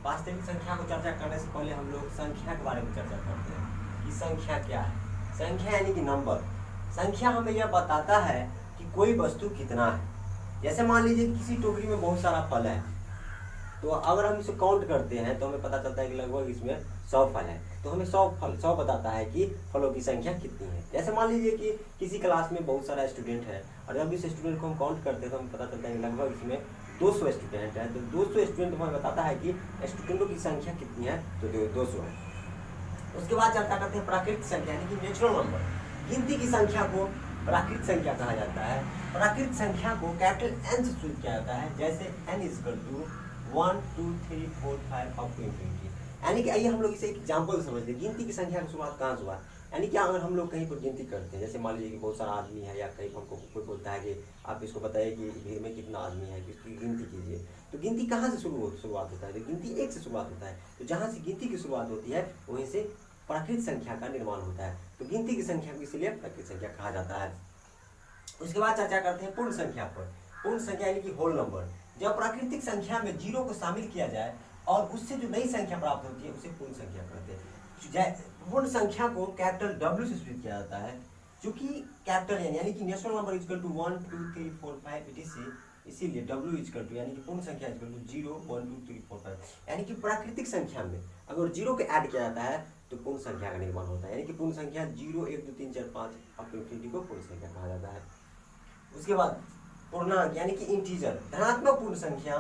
वास्तविक संख्या को चर्चा करने से पहले हम लोग संख्या के बारे में चर्चा करते हैं कि संख्या क्या है। संख्या यानी कि नंबर। संख्या हमें यह बताता है कि कोई वस्तु कितना है। जैसे मान लीजिए किसी टोकरी में बहुत सारा फल है, तो अगर हम इसे काउंट करते हैं तो हमें पता चलता है कि लगभग इसमें 100 फल है। तो हमें 100 बताता है कि फलों की संख्या कितनी है। जैसे मान लीजिए कि किसी क्लास में बहुत सारा स्टूडेंट है और जब इस स्टूडेंट को हम काउंट करते हैं तो हमें पता चलता है कि लगभग इसमें 200 स्टूडेंट है। तो 200 स्टूडेंट हमें बताता है कि स्टूडेंटों की संख्या कितनी है, तो 200 है। उसके बाद चर्चा करते हैं प्राकृतिक संख्या यानी कि नेचुरल नंबर। गिनती की संख्या को प्राकृतिक संख्या कहा जाता है। प्राकृतिक संख्या को कैपिटल एन से सूचित किया जाता है। जैसे n equal to 1 2 3 4 5 up to infinity. यानी कि आइए हम लोग इसे एक एग्जाम्पल समझ लें। गिनती की संख्या की शुरुआत कहाँ से हुआ? यानी कि अगर हम लोग कहीं पर गिनती करते हैं, जैसे मान लीजिए कि बहुत सारा आदमी है या कहीं हमको कोई बोलता है कि आप इसको बताइए कि भीड़ में कितना आदमी है, इसकी गिनती कीजिए। तो गिनती कहाँ से शुरुआत होता है? तो गिनती 1 से शुरुआत होता है। तो जहाँ से गिनती की शुरुआत होती है वहीं से प्राकृतिक संख्या का निर्माण होता है। तो गिनती की संख्या को इसलिए प्राकृतिक संख्या कहा जाता है। उसके बाद चर्चा करते हैं पूर्ण संख्या पर। पूर्ण संख्या यानी कि होल नंबर। जब प्राकृतिक संख्या में 0 को शामिल किया जाए और उससे जो नई संख्या प्राप्त होती है उसे पूर्ण संख्या कहते हैं। पूर्ण संख्या को कैपिटल W से सूचित किया जाता है, क्योंकि कैपिटल यानी कि natural number equal to 1 2 3 4 5 etc, इसीलिए W इक्वल टू यानी कि पूर्ण संख्या इक्वल टू 0 1 2 3 4 5। यानी कि प्राकृतिक संख्या में अगर 0 को ऐड किया जाता है तो पूर्ण संख्या का निर्माण होता है। यानी कि पूर्ण संख्या 0 1 2 3 4 5 अप टू इंफिनिटी को पूर्ण संख्या कहा जाता है। उसके बाद पूर्णांक यानी कि इंटीजर। धनात्मक पूर्ण संख्या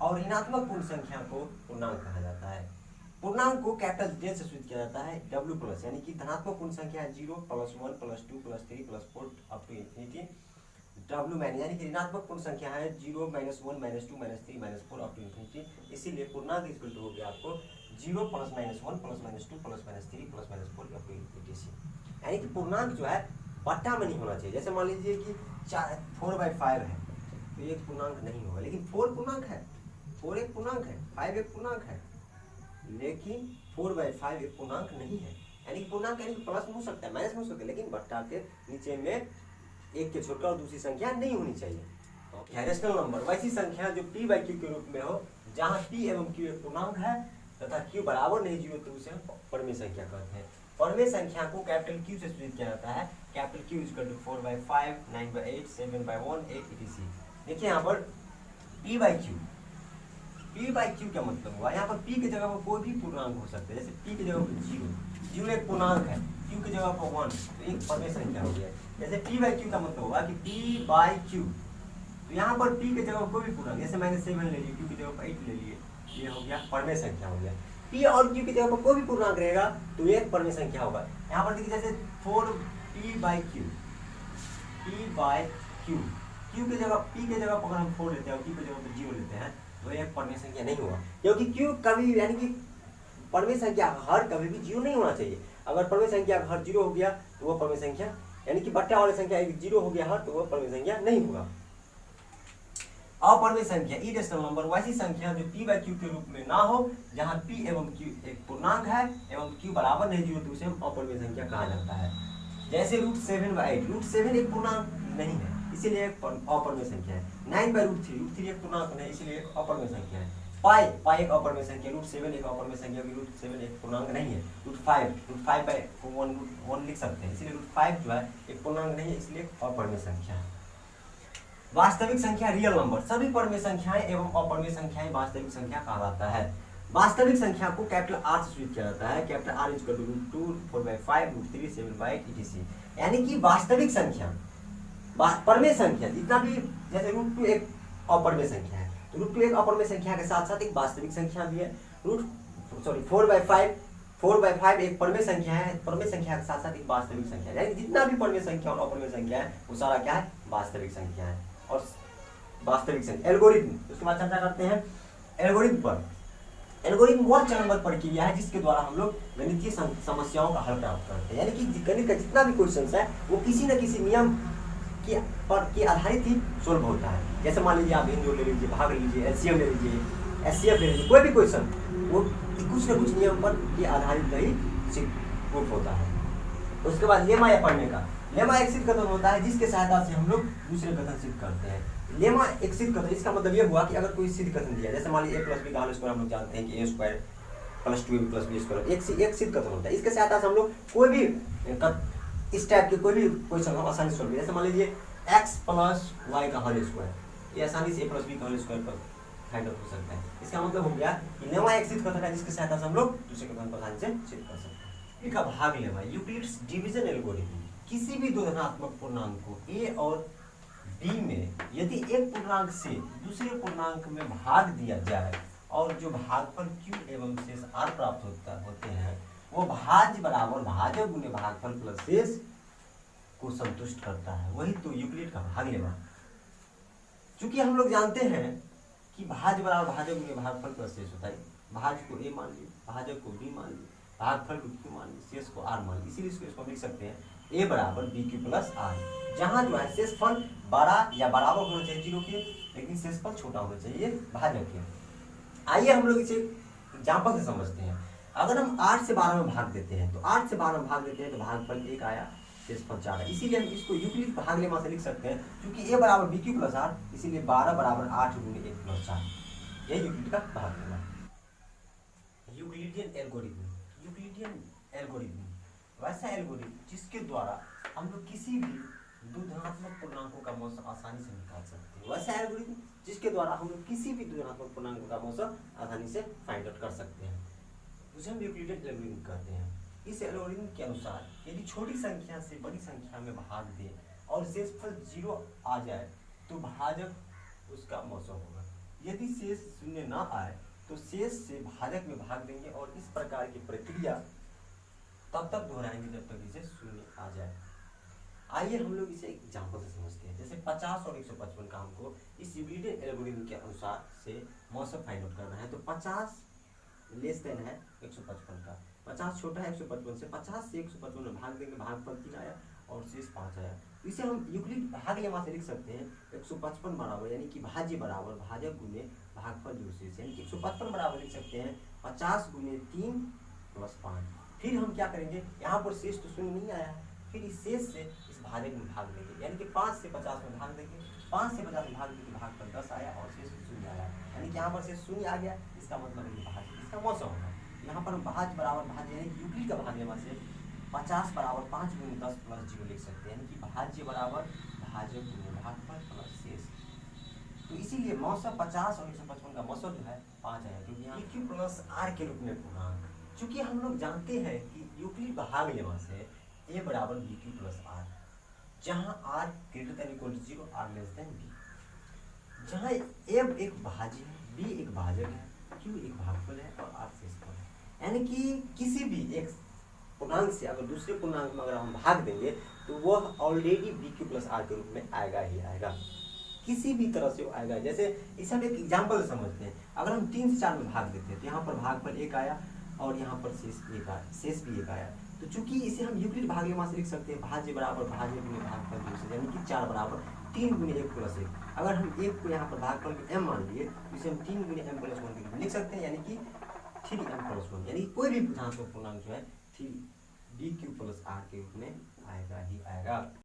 और ऋणात्मक पूर्ण संख्या को पूर्णांक कहा जाता है। पूर्णांक को कैपिटल Z से सूचित किया जाता है W प्लस। यानी कि धनात्मक पूर्ण संख्या है 0 +1 +2 +3 +4 up to infinity. W minus यानी कि ऋणात्मक पूर्ण संख्या है 0 -1 -2 -3 -4 अप टू इंफिनिटी। इसीलिए पूर्णांक इक्वल टू हो गया आपको 0 +-1 +-2 +-3 +-4 अप टू इंफिनिटी। यानी कि पूर्णांक जो है बट्टा में नहीं होना चाहिए। जैसे मान लीजिए कि 4/5 है तो ये पूर्णांक नहीं होगा, लेकिन 4 पूर्णांक है, 4 एक पूर्णांक है, 5 एक पूर्णांक है, लेकिन 4/5 एक पूर्णांक नहीं है। यानी कि पूर्णांक यानी प्लस में हो सकता है, माइनस में हो सकता है, लेकिन बट्टा के नीचे में एक के छोटा और दूसरी संख्या नहीं होनी चाहिए। रैशनल नंबर वैसी संख्या जो p/q के रूप में हो, जहाँ p एवं q एक पूर्णांक है तथा q बराबर नहीं 0 तो उसे हम परमेय संख्या कहते हैं। परमेय संख्या को कैपिटल Q से सूचित किया जाता है। Capital Q equal to 4/5 9/8 7/1 8 etc। देखिए यहाँ पर p/q क्या मतलब हुआ? यहाँ पर p की जगह पर कोई भी पूर्णांक हो सकता है। जैसे p की जगह पर 0 एक पूर्णांक है, q की जगह पर 1 तो एक परमेय संख्या हो गया। जैसे p/q का मतलब होगा कि p/q, तो यहाँ पर p की जगह पर कोई भी पूर्णांक, जैसे मैंने 7 ले लिए, q की जगह पर 8 ले लिए, ये हो गया परमेय संख्या हो गया। p और q की जगह पर कोई भी पूर्णांक रहेगा तो ये परमेय संख्या होगा। यहाँ पर देखिए जैसे 4p/q, q की जगह p की जगह पर अगर हम 4 लेते हैं और q की जगह पर 0 लेते हैं तो ये परमेय संख्या नहीं होगा, क्योंकि q कभी यानी कि परमेय संख्या हर कभी भी 0 नहीं होना चाहिए। अगर परमेय संख्या हर 0 हो गया तो वो परमेय संख्या यानी कि बट्टा वाली संख्या 0 हो गया हर, तो वो परमेय संख्या नहीं होगा। अपरमेय संख्या इरेशनल नंबर वैसी संख्या जो p/q के रूप में ना हो, जहां p एवं q एक पूर्णांक है एवं q बराबर नहीं 0 तो उसे अपरमेय संख्या कहा जाता है। जैसे √7/8, √7 एक पूर्णांक नहीं है इसीलिए एक अपरमेय संख्या है। 9/√3, √3 एक पूर्णांक नहीं इसलिए अपरमेय संख्या है। पाई एक अपरमेय संख्या, √7 एक अपरमेय संख्या, √7 एक पूर्णांक नहीं है। √5/1 लिख सकते हैं, इसलिए √5 जो है एक पूर्णांक नहीं है इसलिए अपरमेय संख्या है। वास्तविक संख्या रियल नंबर। सभी परमेय संख्याएं एवं अपरमेय संख्याएं वास्तविक संख्या कहा जाता है। वास्तविक संख्या को कैपिटल R से सूचित किया जाता है। Capital R equal to √2 4/5 √3 7/8 etc। यानी कि वास्तविक संख्या परमेय संख्या जितना भी, जैसे √2 एक अपरमेय संख्या है तो √2 एक अपरमेय संख्या के साथ साथ एक वास्तविक संख्या भी है। 4/5 एक परमेय संख्या है, परमेय संख्या के साथ साथ एक वास्तविक संख्या है। यानी जितना भी परमेय संख्या और अपरमेय संख्या है वो सारा क्या है? वास्तविक संख्या है। और वास्तविक संख्या एल्गोरिथम, उसके बाद चर्चा करते हैं एल्गोरिथम पर। एल्गोरिथम वह चरणबद्ध प्रक्रिया है जिसके द्वारा हम लोग गणितीय समस्याओं का हल प्राप्त करते हैं। यानी कि गणित का जितना भी क्वेश्चन है वो किसी न किसी नियम के आधारित ही सोल्व होता है। जैसे मान लीजिए आप हिंदू ले लीजिए, भाग लीजिए, एलसीएम ले लीजिए, एचसीएफ ले लीजिए, कोई भी क्वेश्चन वो कुछ न कुछ नियम पर के आधारित ही प्रूफ होता है। उसके बाद लेमा या पढ़ने का, लेमा एक सिद्ध कथन होता है जिसके सहायता से हम लोग दूसरे कथन सिद्ध करते हैं। लेमा एक सिद्ध कथन, इसका मतलब ये हुआ कि अगर कोई सिद्ध कथन दिया, जैसे मान लीजिए a प्लस बी का होल स्क्वायर हम लोग जानते हैं कि a square plus 2ab plus B square एक सिद्ध कथन होता है। इसके सहायता से हम लोग कोई भी इस टाइप के कोई भी क्वेश्चन हम आसानी से सोल्व, जैसे मान लीजिए x प्लस वाई का होल स्क्वायर, ये आसानी से a प्लस बी का होल स्क्वायर पर फाइंड आउट हो सकता है। इसका मतलब हो गया कि लेमा एक सिद्ध कथन है जिसके सहायता से हम लोग दूसरे कथन को आसानी से सिद्ध कर सकते हैं। का भाग लेमा यूक्लिड्स डिवीजन एल्गोरिथम, किसी भी दो धनात्मक पूर्णांक को a और b में यदि एक पूर्णांक से दूसरे पूर्णांक में भाग दिया जाए और जो भागफल q एवं शेष r प्राप्त होते हैं वो भाज्य बराबर भाजक गुणे भागफल प्लस शेष को संतुष्ट करता है, वही तो यूक्लिड का भाग लेमा। चूंकि हम लोग जानते हैं कि भाज्य बराबर भाजक गुणे भागफल प्लस शेष होता है, भाज्य को a मान लीजिए, भाजक को b मान लीजिए, भागफल को q मान लीजिए, शेष को r मान लीजिए, इसीलिए इसको लिख सकते हैं a बराबर bq प्लस r, जहां जो है शेषफल बड़ा या बराबर होना चाहिए 0 के, लेकिन शेषफल छोटा होना चाहिए भाजक के। आइए हम लोग इसे एग्जाम्पल से समझते हैं। अगर हम 8 से 12 में भाग देते हैं तो 8 से 12 में भाग देते हैं तो भागफल 1 आया, शेषफल 4 है, इसीलिए हम इसको यूक्लिड भाग लेमा से लिख सकते हैं। क्योंकि a बराबर bq प्लस r, इसीलिए 12 बराबर 8 गुणे 1 प्लस 4, यह यूक्लिड का भाग लेमा। यूक्लिडियन एल्गोरिथम वैसा एल्गोरिथम जिसके द्वारा हम लोग किसी भी दो धनात्मक पूर्णांकों का मौसम आसानी से निकाल सकते हैं, वैसा एल्गोरिथम जिसके द्वारा हम लोग किसी भी दो धनात्मक पूर्णांकों का मौसम आसानी से फाइंड आउट कर सकते हैं, उसे हम यूक्लिडियन एल्गोरिथम कहते हैं। इस एल्गोरिथम के अनुसार यदि छोटी संख्या से बड़ी संख्या में भाग दें और शेषफल 0 आ जाए तो भाजक उसका मौसम होगा। यदि शेष 0 ना आए तो शेष से भाजक में भाग देंगे और इस प्रकार की प्रक्रिया तब तक दोहराएंगे जब तक इसे 0 आ जाए। आइए हम लोग इसे एग्जाम्पल से समझते हैं। जैसे 50 और 155 का हमको इस यूक्लिडियन एल्गोरिथम के अनुसार से मौसम फाइंड आउट करना है। तो 50 लेस देन है 155 का, 50 छोटा है 155 से, 50 से 155 में भाग देंगे, भागफल 3 आया और शेष 5 आया। इसे हम यूक्लिड भाग लेमा से लिख सकते हैं 155 बराबर यानी कि भाज्य बराबर भाजक गुणे भागफल जो शेष, यानी कि 155 बराबर लिख सकते हैं 50 गुणे 3 प्लस 5। फिर हम क्या करेंगे, यहाँ पर शेष तो 0 नहीं आया, फिर इस शेष से इस भाजक में भाग देंगे, यानी कि 5 से 50 में भाग देंगे, 5 से 50 में भाग देंगे, भागफल 10 आया और शेष 0 आया, यानी कि यहाँ पर शेष 0 आ गया। इसका मतलब ये भाज्य इसका मौसम होगा। यहाँ पर हम भाज्य बराबर भाज्य यानी कि यूक्लिड का भाग लेमा से 50 बराबर 5 गुणे 10 प्लस 0 लिख सकते हैं, यानी कि भाज्य बराबर भाजक गुणे भागफल प्लस शेष। तो इसीलिए मौसम 50 और 155 का मौसम जो है 5 आया, क्योंकि यहाँ q प्लस r के रूप में पूर्णांक। चूंकि हम लोग जानते हैं कि यूक्लिड भाग लेमा से a बराबर bq प्लस r, जहाँ r greater than equal to 0, r less than b, जहाँ a एक भाज्य है, b एक भाजक है, q एक भागफल है और r शेषफल है, यानी कि किसी भी एक पूर्णांक से अगर दूसरे पूर्णांक में अगर हम भाग देंगे तो वह ऑलरेडी bq प्लस r के रूप में आएगा ही आएगा, किसी भी तरह से वो आएगा। जैसे इसे हम एक एग्जाम्पल से समझते हैं। अगर हम 3 से 4 में भाग देते हैं तो यहाँ पर भागफल 1 आया और यहाँ पर शेष भी 1 आया। तो चूंकि इसे हम यूक्लिड भाग लेमा से लिख सकते हैं भाज्य बराबर भाज्य गुणे भागफल दूसरे, यानी कि 4 बराबर 3 गुणे 1 प्लस 1। अगर हम 1 को यहाँ पर भागफल में m मान लिए तो इसे हम 3 गुणे m प्लस 1 के रूप में लिख सकते हैं, यानी कि 3m प्लस 1, यानी कोई भी धनात्मक पूर्णांक जो है 3 bq प्लस r के रूप में आएगा ही आएगा।